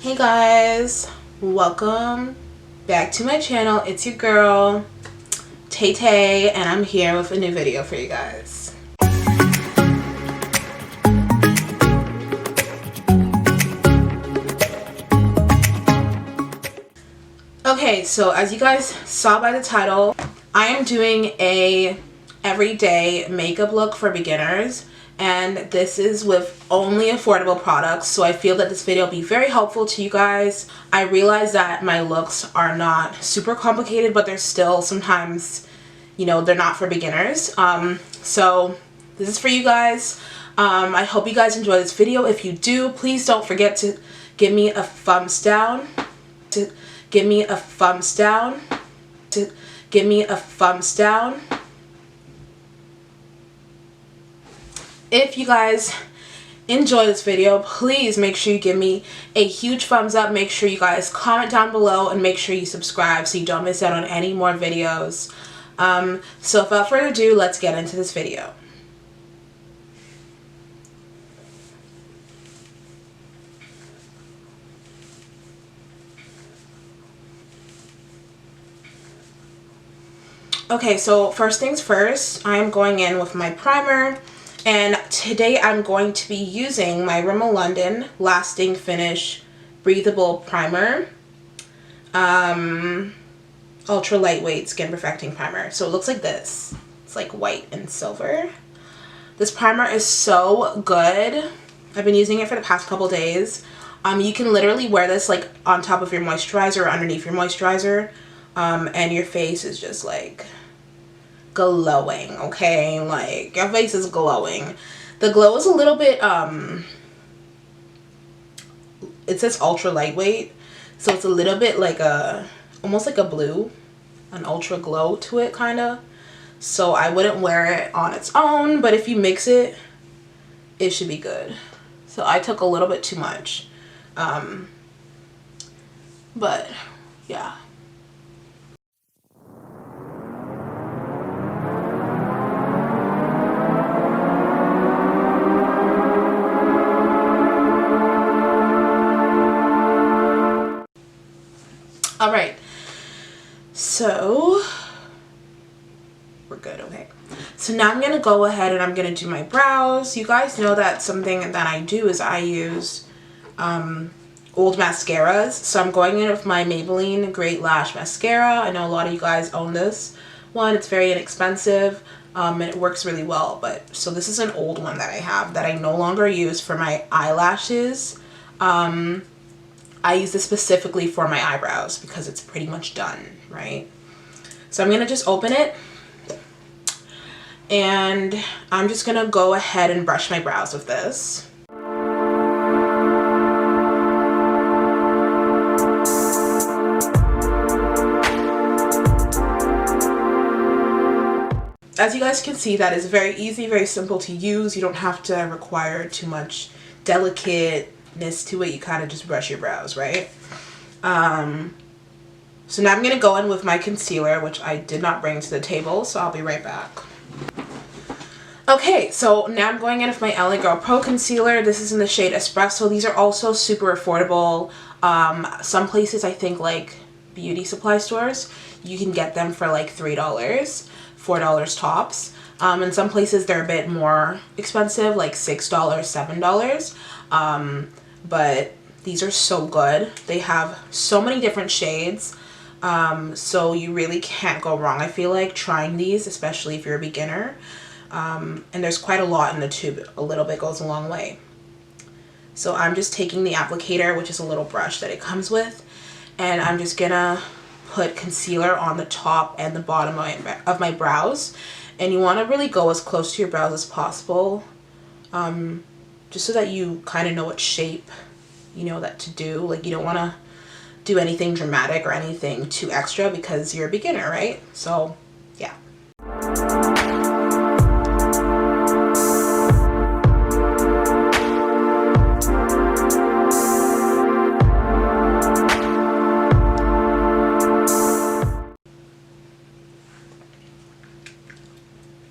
Hey guys, welcome back to my channel. It's your girl Tay Tay, and I'm here with a new video for you guys. Okay, so as you guys saw by the title, I am doing a everyday makeup look for beginners, and this is with only affordable products, so I feel that this video will be very helpful to you guys. I realize that my looks are not super complicated, but they're still sometimes, you know, they're not for beginners. So this is for you guys. I hope you guys enjoy this video. If you do, please don't forget to give me a thumbs down. Give me a thumbs down. If you guys enjoy this video, please make sure you give me a huge thumbs up. Make sure you guys comment down below and make sure you subscribe so you don't miss out on any more videos. So without further ado, let's get into this video. Okay, so first things first, I'm going in with my primer, and today I'm going to be using my Rimmel London Lasting Finish Breathable Primer, ultra lightweight skin perfecting primer. So it looks like this. It's like white and silver. This primer is so good. I've been using it for the past couple days. You can literally wear this like on top of your moisturizer or underneath your moisturizer, and your face is just like glowing. Okay, like your face is glowing. The glow is a little bit it says ultra lightweight, so it's a little bit like a almost like a blue, an ultra glow to it kind of. So I wouldn't wear it on its own, but if you mix it, it should be good. So I took a little bit too much, but yeah. Alright, so we're good. Okay, so now I'm gonna go ahead and I'm gonna do my brows. You guys know that something that I do is I use old mascaras, so I'm going in with my Maybelline Great Lash Mascara. I know a lot of you guys own this one. It's very inexpensive, and it works really well. But so this is an old one that I have that I no longer use for my eyelashes. I use this specifically for my eyebrows because it's pretty much done, right? So I'm going to just open it, and I'm just going to go ahead and brush my brows with this. As you guys can see, that is very easy, very simple to use. You don't have to require too much delicateness to it. You kind of just brush your brows, right? So now I'm going to go in with my concealer, which I did not bring to the table, so I'll be right back. Okay, so now I'm going in with my LA Girl Pro Concealer. This is in the shade Espresso. These are also super affordable. Some places, I think like beauty supply stores, you can get them for like $3, $4 tops. And some places they're a bit more expensive, like $6, $7. But these are so good. They have so many different shades, so you really can't go wrong, I feel like, trying these, especially if you're a beginner. And there's quite a lot in the tube. A little bit goes a long way. So I'm just taking the applicator, which is a little brush that it comes with, and I'm just gonna put concealer on the top and the bottom of my brows. And you want to really go as close to your brows as possible, just so that you kind of know what shape, you know, that to do. Like, you don't want to do anything dramatic or anything too extra because you're a beginner, right? So yeah.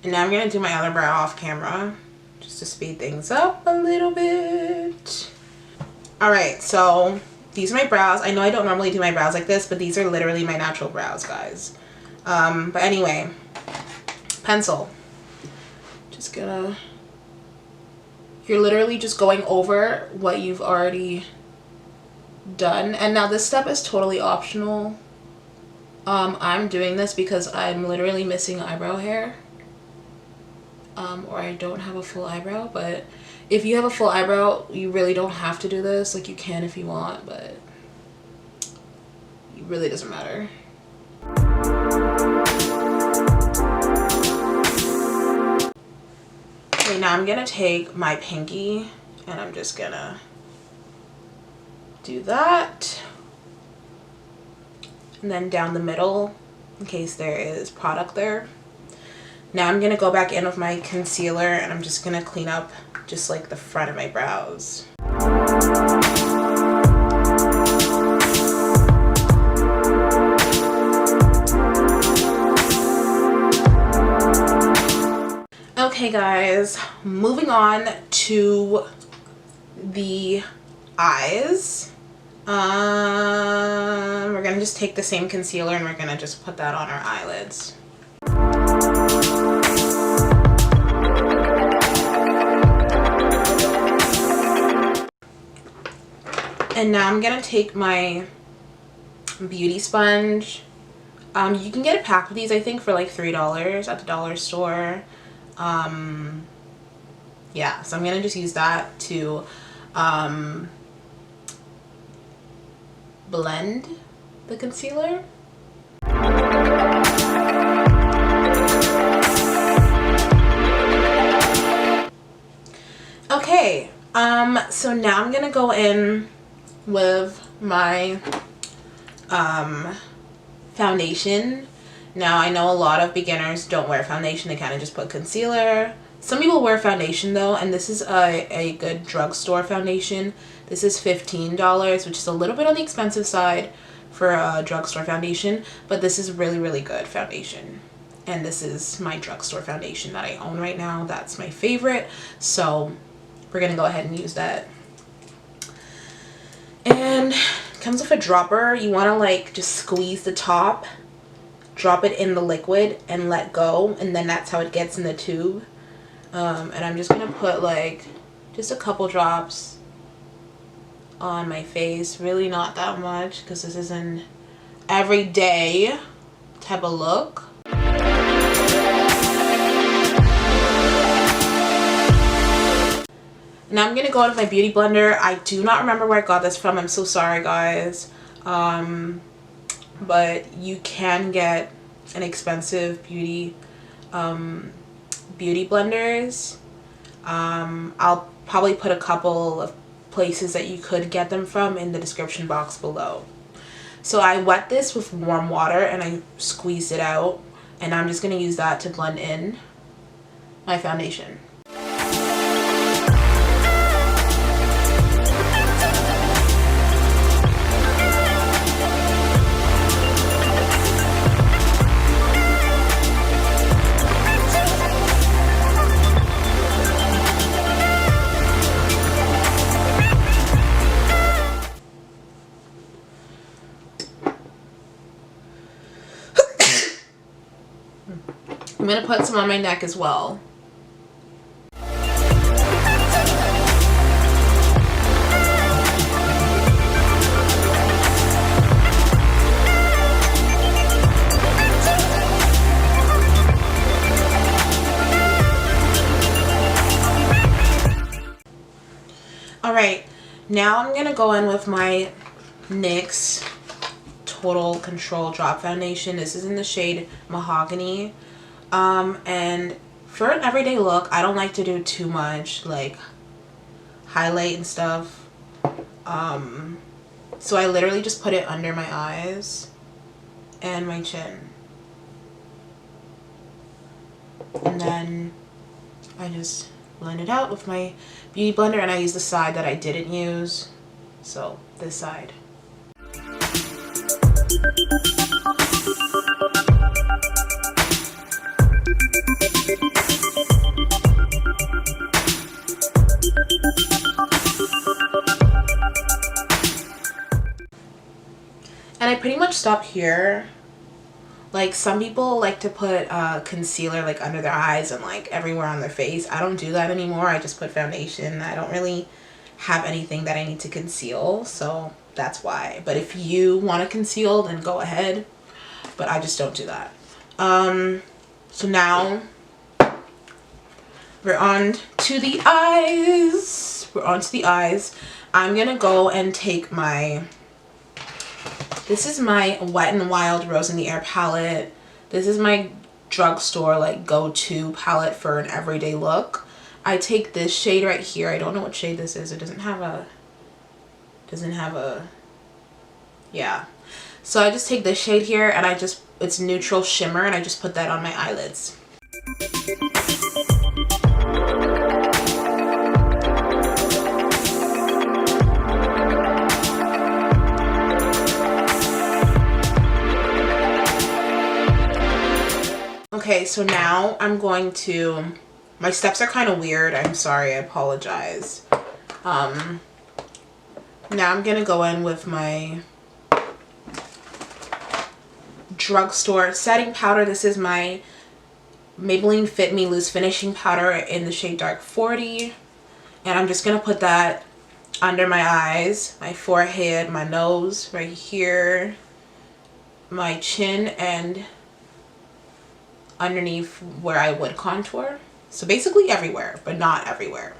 And now I'm going to do my other brow off camera just to speed things up a little bit. Alright, so these are my brows. I know I don't normally do my brows like this, but these are literally my natural brows, guys. But anyway, pencil. Just gonna, you're literally just going over what you've already done. And now this step is totally optional. I'm doing this because I'm literally missing eyebrow hair. Or I don't have a full eyebrow, but if you have a full eyebrow, you really don't have to do this. Like, you can if you want, but it really doesn't matter. Okay, now I'm gonna take my pinky and I'm just gonna do that. And then down the middle, in case there is product there. Now I'm gonna go back in with my concealer and I'm just gonna clean up just like the front of my brows. Okay guys, moving on to the eyes. We're gonna just take the same concealer and we're gonna just put that on our eyelids. And now I'm gonna take my beauty sponge. You can get a pack of these, I think, for like $3 at the dollar store. Yeah, so I'm gonna just use that to blend the concealer. Okay, so now I'm gonna go in with my foundation. Now I know a lot of beginners don't wear foundation, they kind of just put concealer. Some people wear foundation though, and this is a good drugstore foundation. This is $15, which is a little bit on the expensive side for a drugstore foundation, but this is really good foundation. And this is my drugstore foundation that I own right now. That's my favorite, so we're gonna go ahead and use that. And it comes with a dropper. You want to like just squeeze the top, drop it in the liquid and let go, and then that's how it gets in the tube. And I'm just gonna put like just a couple drops on my face, really not that much because this is an everyday type of look. Now I'm going to go into my beauty blender. I do not remember where I got this from. I'm so sorry, guys. But you can get inexpensive beauty blenders. I'll probably put a couple of places that you could get them from in the description box below. So I wet this with warm water and I squeezed it out. And I'm just going to use that to blend in my foundation. I'm going to put some on my neck as well. Alright, now I'm going to go in with my NYX Total Control Drop Foundation. This is in the shade Mahogany. And for an everyday look, I don't like to do too much like highlight and stuff. So I literally just put it under my eyes and my chin. And then I just blend it out with my beauty blender, and I use the side that I didn't use. So this side. And I pretty much stop here. Like, some people like to put concealer like under their eyes and like everywhere on their face. I don't do that anymore. I just put foundation. I don't really have anything that I need to conceal, so that's why. But if you want to conceal, then go ahead. But I just don't do that. So now we're on to the eyes. We're on to the eyes. I'm gonna go and take my, this is my Wet n Wild Rose in the Air palette. This is my drugstore like go-to palette for an everyday look. I take this shade right here. I don't know what shade this is. It doesn't have a, yeah. So I just take this shade here and I just, it's neutral shimmer, and I just put that on my eyelids. Okay, so now I'm going to, my steps are kind of weird. I'm sorry, I apologize. Now I'm gonna go in with my drugstore setting powder. This is my Maybelline Fit Me Loose Finishing Powder in the shade Dark 40. And I'm just gonna put that under my eyes, my forehead, my nose, right here, my chin, and underneath where I would contour. So basically everywhere, but not everywhere.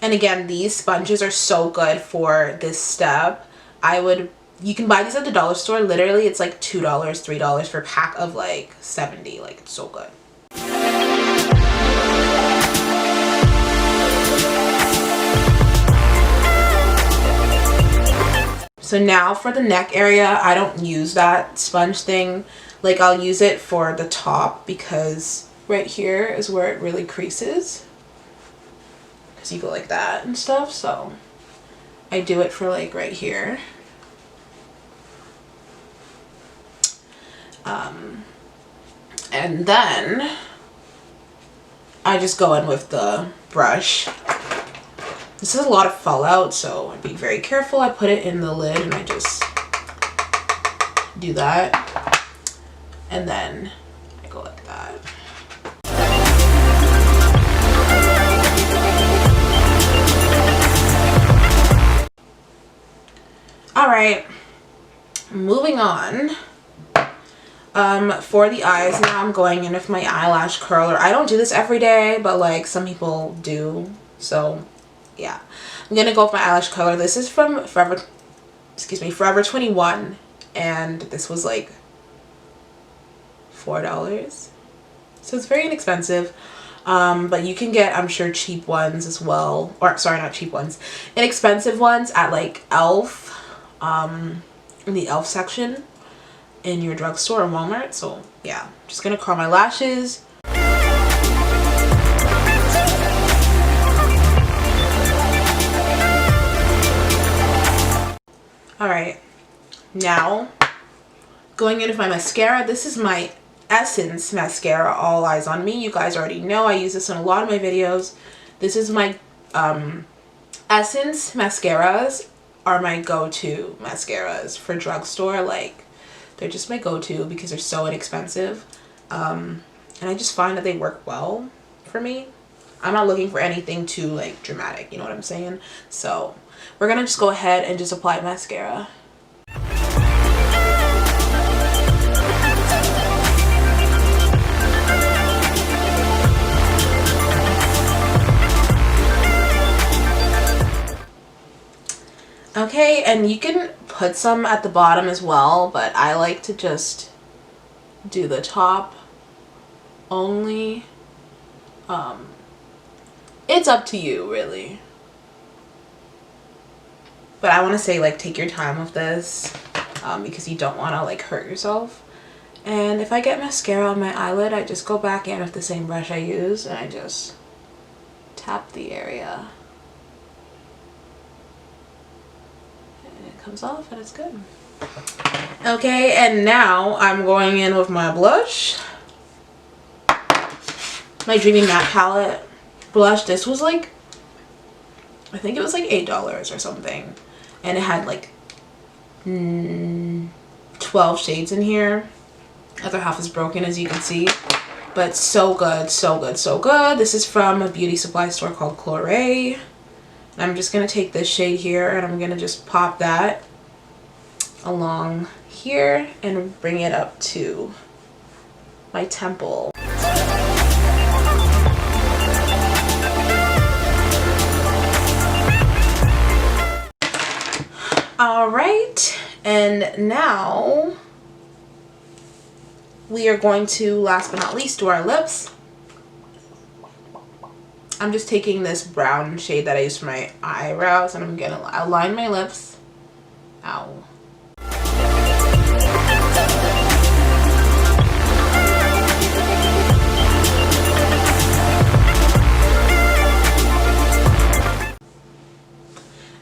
And again, these sponges are so good for this step. You can buy these at the dollar store. Literally, it's like $2, $3 for a pack of like 70. Like, it's so good. So now for the neck area, I don't use that sponge thing. Like, I'll use it for the top because right here is where it really creases. Because you go like that and stuff. So I do it for like right here. And then I just go in with the brush. This is a lot of fallout, so I'd be very careful. I put it in the lid and I just do that. And then I go like that. All right, moving on. For the eyes, now I'm going in with my eyelash curler. I don't do this every day, but like some people do. So yeah, I'm gonna go with my eyelash curler. This is from Forever 21, and this was like $4. So it's very inexpensive. But you can get, I'm sure, cheap ones as well. Or sorry, not cheap ones. Inexpensive ones at like Elf, in the Elf section in your drugstore or Walmart. So yeah, just gonna curl my lashes. Alright, now going in with my mascara. This is my Essence mascara, All Eyes on Me. You guys already know I use this in a lot of my videos. This is my Essence mascaras are my go-to mascaras for drugstore. Like, they're just my go-to because they're so inexpensive. And I just find that they work well for me. I'm not looking for anything too like dramatic, you know what I'm saying? So we're gonna just go ahead and just apply mascara. Okay, and you can put some at the bottom as well, but I like to just do the top only. It's up to you, really. But I want to say, like, take your time with this because you don't want to, like, hurt yourself. And if I get mascara on my eyelid, I just go back in with the same brush I use and I just tap the area. Comes off and it's good. Okay, and now I'm going in with my blush, my Dreamy matte palette blush. This was like, I think it was like $8 or something, and it had like 12 shades in here. Other half is broken, as you can see. But so good, so good, so good. This is from a beauty supply store called Chloré. I'm just going to take this shade here and I'm going to just pop that along here and bring it up to my temple. Alright, and now we are going to, last but not least, do our lips. I'm just taking this brown shade that I use for my eyebrows and I'm gonna outline my lips. Ow.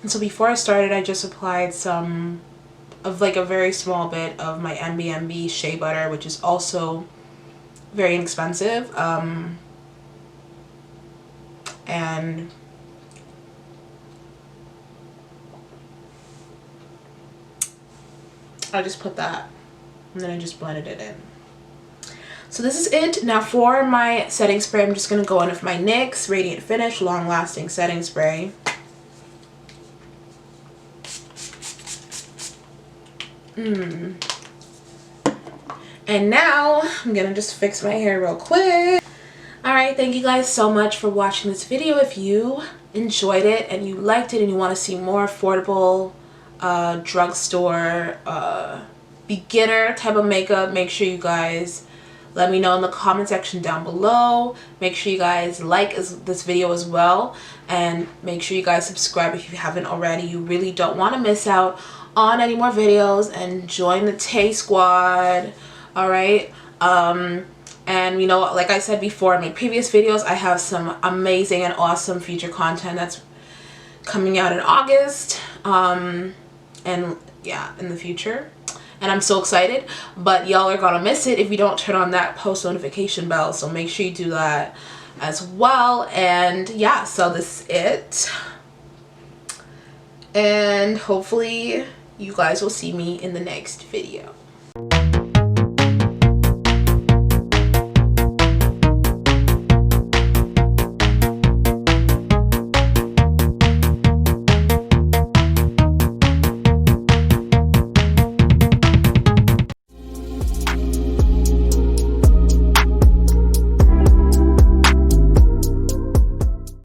And so before I started, I just applied some of like a very small bit of my MBMB shea butter, which is also very inexpensive. And I just put that and then I just blended it in. So this is it. Now for my setting spray, I'm just going to go in with my NYX Radiant Finish Long Lasting Setting Spray. And now I'm gonna just fix my hair real quick. Alright, thank you guys so much for watching this video. If you enjoyed it and you liked it and you want to see more affordable drugstore beginner type of makeup, make sure you guys let me know in the comment section down below. Make sure you guys like this video as well, and make sure you guys subscribe if you haven't already. You really don't want to miss out on any more videos, and join the Tay Squad. Alright, and you know, like I said before in my previous videos, I have some amazing and awesome future content that's coming out in August, and yeah, in the future, and I'm so excited. But y'all are gonna miss it if you don't turn on that post notification bell, so make sure you do that as well. And yeah, so this is it, and hopefully you guys will see me in the next video.